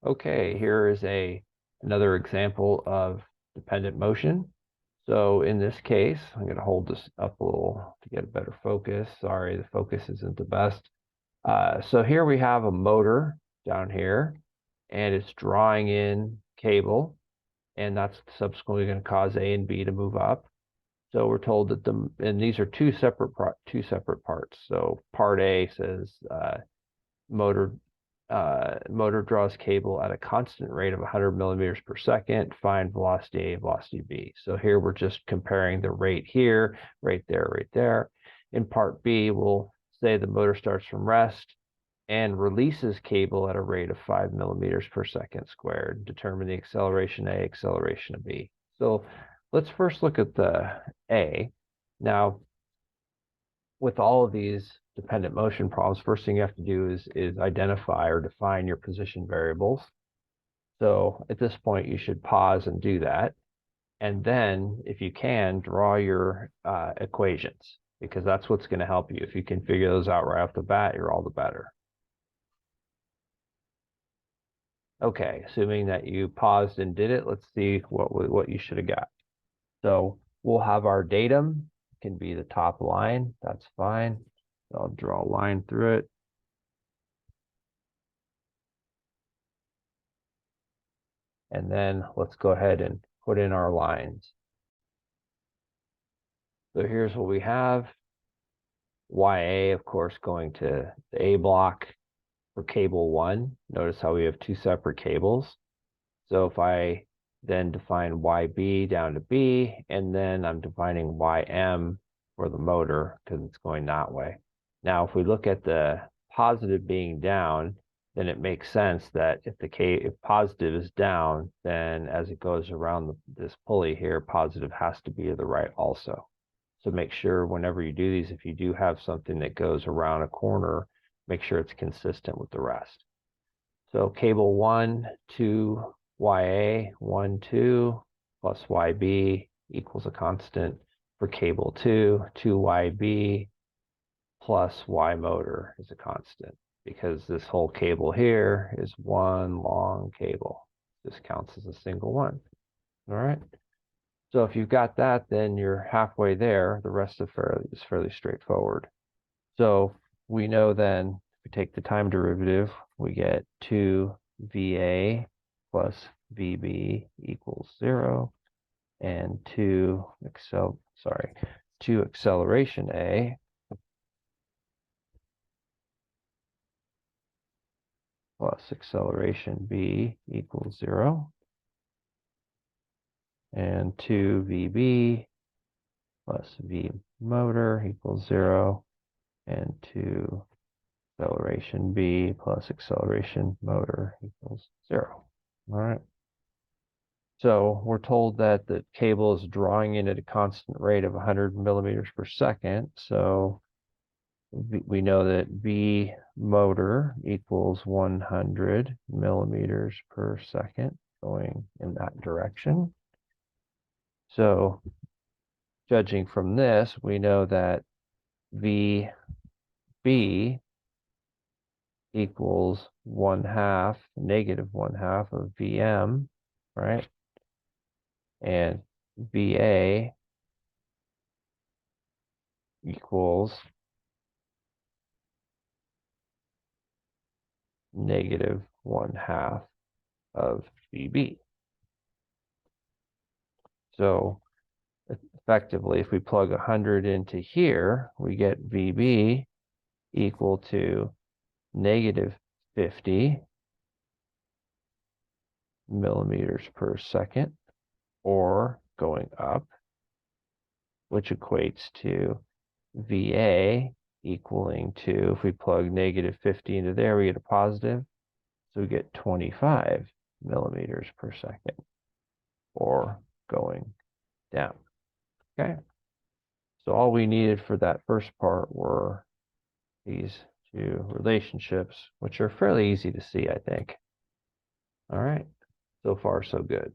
Okay, here is another example of dependent motion. So in this case, I'm going to hold this up a little to get a better focus. Sorry, the focus isn't the best. So here we have a motor down here, and it's drawing in cable, and that's subsequently going to cause A and B to move up. So we're told that and these are two separate parts. So part A says motor motor draws cable at a constant rate of 100 millimeters per second. Find velocity A, velocity B. So here we're just comparing the rate here, right there, right there. In part B, we'll say the motor starts from rest and releases cable at a rate of 5 millimeters per second squared. Determine the acceleration A, acceleration of B. So let's first look at the A. Now, with all of these dependent motion problems, first thing you have to do is identify or define your position variables. So at this point, you should pause and do that. And then, if you can, draw your equations, because that's what's going to help you. If you can figure those out right off the bat, you're all the better. Okay, assuming that you paused and did it, let's see what you should have got. So we'll have our datum, can be the top line, that's fine. So I'll draw a line through it. And then let's go ahead and put in our lines. So here's what we have. YA, of course, going to the A block for cable 1. Notice how we have two separate cables. So if I then define YB down to B, and then I'm defining YM for the motor because it's going that way. Now, if we look at the positive being down, then it makes sense that if positive is down, then as it goes around this pulley here, positive has to be to the right also. So make sure whenever you do these, if you do have something that goes around a corner, make sure it's consistent with the rest. So cable 1 to YA, 1, 2, plus YB equals a constant for cable 2 YB plus Y motor is a constant, because this whole cable here is one long cable. This counts as a single one. All right. So if you've got that, then you're halfway there. The rest is fairly straightforward. So we know then, if we take the time derivative, we get 2VA plus VB equals 0, and 2 acceleration A plus acceleration B equals 0, and 2VB plus V motor equals 0, and 2 acceleration B plus acceleration motor equals 0. All right. So we're told that the cable is drawing in at a constant rate of 100 millimeters per second. So we know that V motor equals 100 millimeters per second going in that direction. So judging from this, we know that VB equals negative one half of VM, right? And VA equals negative one half of VB. So effectively, if we plug 100 into here, we get VB equal to negative 50 millimeters per second, or going up, which equates to VA equaling to, if we plug negative 50 into there, we get a positive. So we get 25 millimeters per second, or going down. Okay. So all we needed for that first part were these two relationships, which are fairly easy to see, I think. All right. So far, so good.